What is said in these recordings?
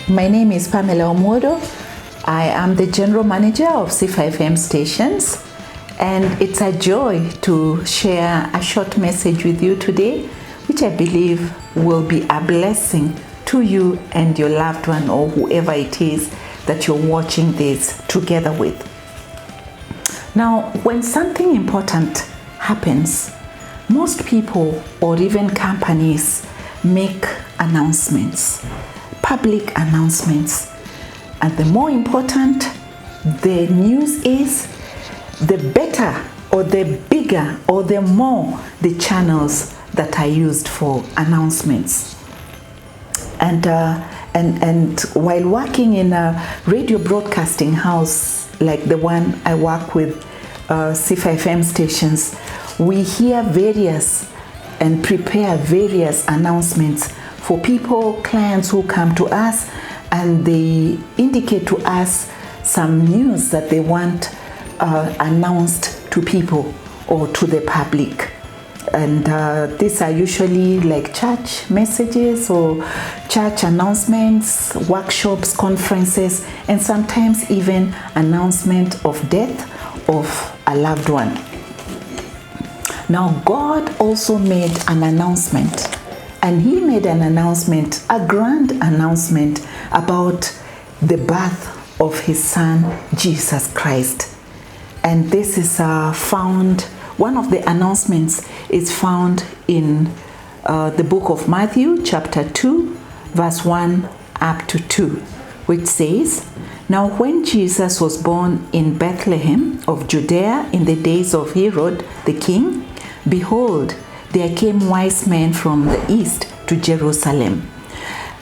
My name is Pamela Omwodo. I am the General Manager of Sifa FM stations, and it's a joy to share a short message with you today, which I believe will be a blessing to you and your loved one or whoever it is that you're watching this together with. Now, when something important happens, most people or even companies make announcements, public announcements. And the more important the news is, the better or the bigger or the more the channels that are used for announcements. And while working in a radio broadcasting house like the one I work with, Sifa FM stations, we hear various and prepare various announcements for people, clients who come to us, and they indicate to us some news that they want announced to people or to the public. And these are usually like church messages or church announcements, workshops, conferences, and sometimes even announcement of death of a loved one. Now, God also made an announcement, and He made an announcement, a grand announcement about the birth of His Son, Jesus Christ. And this is found, one of the announcements is found in the book of Matthew, chapter 2, verse 1 up to 2, which says, "Now when Jesus was born in Bethlehem of Judea in the days of Herod the king, behold, there came wise men from the east to Jerusalem,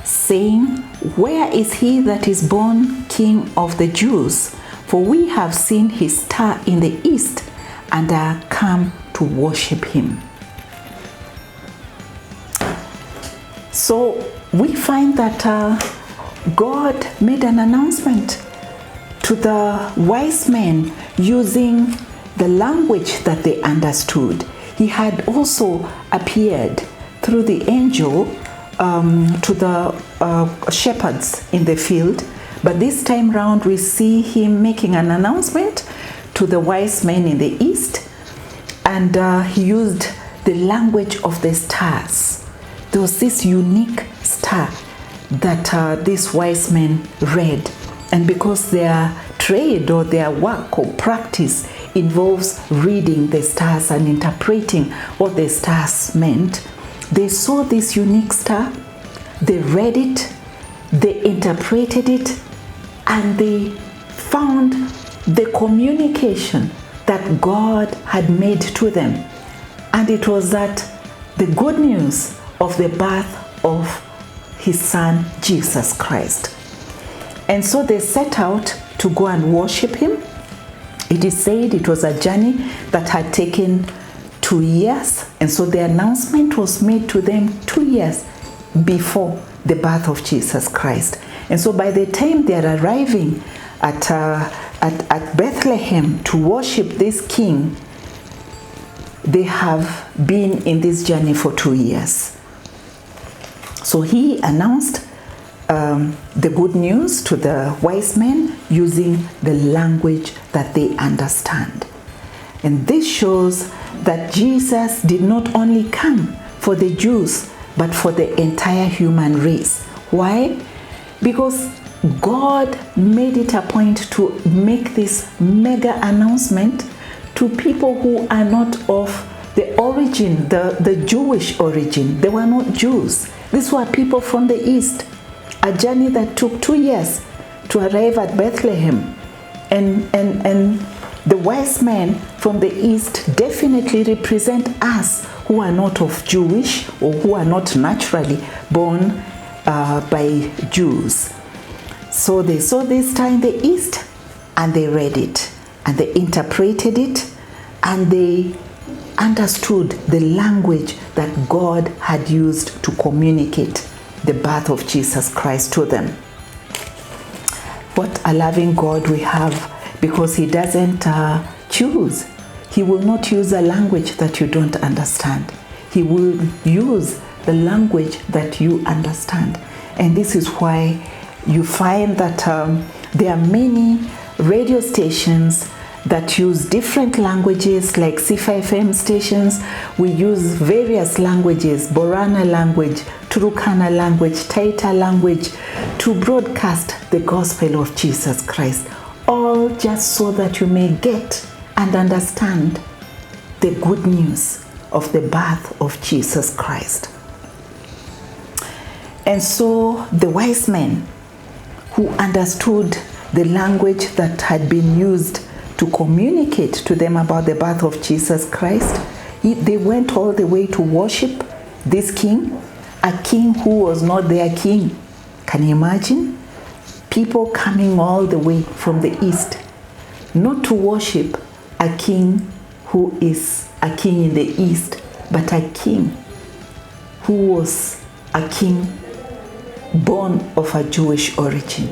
saying, Where is he that is born King of the Jews? For we have seen his star in the east and are come to worship him." So we find that God made an announcement to the wise men using the language that they understood. He had also appeared through the angel to the shepherds in the field, but this time round we see him making an announcement to the wise men in the east, and he used the language of the stars. There was this unique star that these wise men read, and because their trade or their work or practice involves reading the stars and interpreting what the stars meant, they saw this unique star, they read it, they interpreted it, and they found the communication that God had made to them. And it was that the good news of the birth of His Son, Jesus Christ. And so they set out to go and worship Him. It is said it was a journey that had taken 2 years, and so the announcement was made to them 2 years before the birth of Jesus Christ. And so by the time they are arriving at Bethlehem to worship this king, they have been in this journey for 2 years. So He announced the good news to the wise men using the language that they understand. And this shows that Jesus did not only come for the Jews, but for the entire human race. Why? Because God made it a point to make this mega announcement to people who are not of the origin, the Jewish origin. They were not Jews. These were people from the east. A journey that took 2 years to arrive at Bethlehem. And the wise men from the east definitely represent us who are not of Jewish or who are not naturally born by Jews. So they saw this star in the east and they read it and they interpreted it and they understood the language that God had used to communicate the birth of Jesus Christ to them. What a loving God we have, because He doesn't choose. He will not use a language that you don't understand. He will use the language that you understand. And this is why you find that there are many radio stations that use different languages, like Sifa FM stations. We use various languages, Borana language, Turukana language, Taita language, to broadcast the gospel of Jesus Christ, all just so that you may get and understand the good news of the birth of Jesus Christ. And so the wise men who understood the language that had been used to communicate to them about the birth of Jesus Christ, they went all the way to worship this king, a king who was not their king. Can you imagine? People coming all the way from the east, not to worship a king who is a king in the east, but a king who was a king born of a Jewish origin.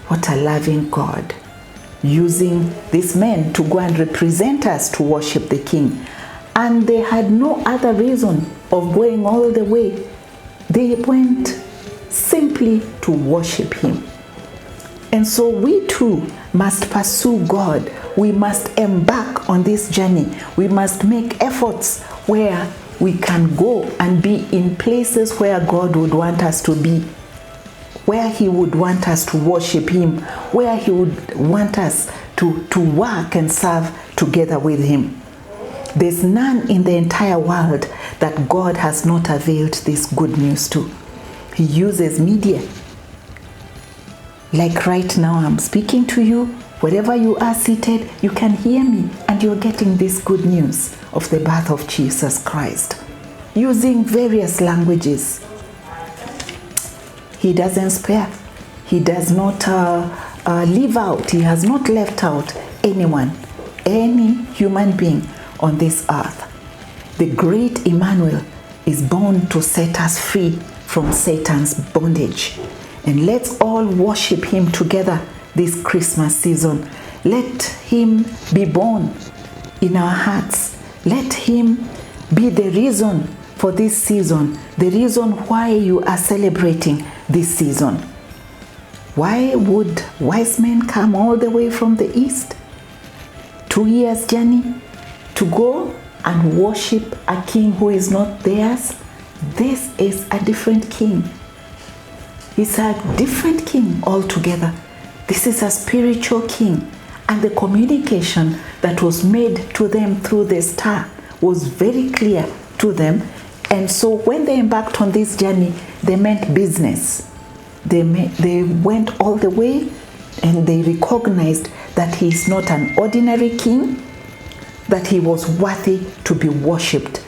What a loving God, using these men to go and represent us to worship the king. And they had no other reason of going all the way. They went simply to worship him. And so we too must pursue God. We must embark on this journey. We must make efforts where we can go and be in places where God would want us to be, where he would want us to worship him, where he would want us to work and serve together with him. There's none in the entire world that God has not availed this good news to. He uses media. Like right now, I'm speaking to you. Wherever you are seated, you can hear me, and you're getting this good news of the birth of Jesus Christ, using various languages. He doesn't spare. He does not leave out. He has not left out anyone, any human being on this earth. The great Emmanuel is born to set us free from Satan's bondage. And let's all worship him together this Christmas season. Let him be born in our hearts. Let him be the reason for this season, the reason why you are celebrating this season. Why would wise men come all the way from the east? 2 years journey to go and worship a king who is not theirs? This is a different king. He's a different king altogether. This is a spiritual king, and the communication that was made to them through the star was very clear to them. And so when they embarked on this journey, they meant business. They went all the way, and they recognized that he is not an ordinary king, that he was worthy to be worshipped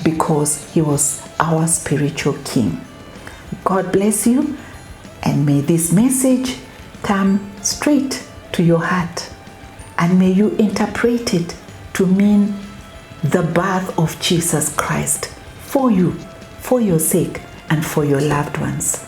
because he was our spiritual king. God bless you, and may this message come straight to your heart, and may you interpret it to mean the birth of Jesus Christ for you, for your sake, and for your loved ones.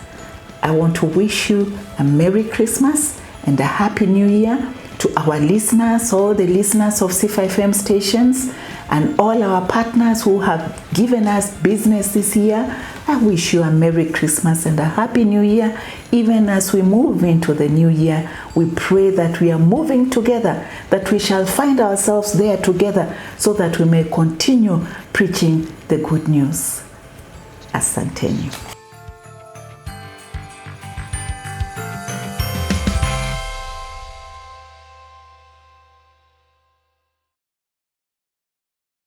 I want to wish you a Merry Christmas and a Happy New Year to our listeners, all the listeners of Sifa FM stations, and all our partners who have given us business this year. I wish you a Merry Christmas and a Happy New Year. Even as we move into the new year, we pray that we are moving together, that we shall find ourselves there together, so that we may continue preaching the good news. Asanteni.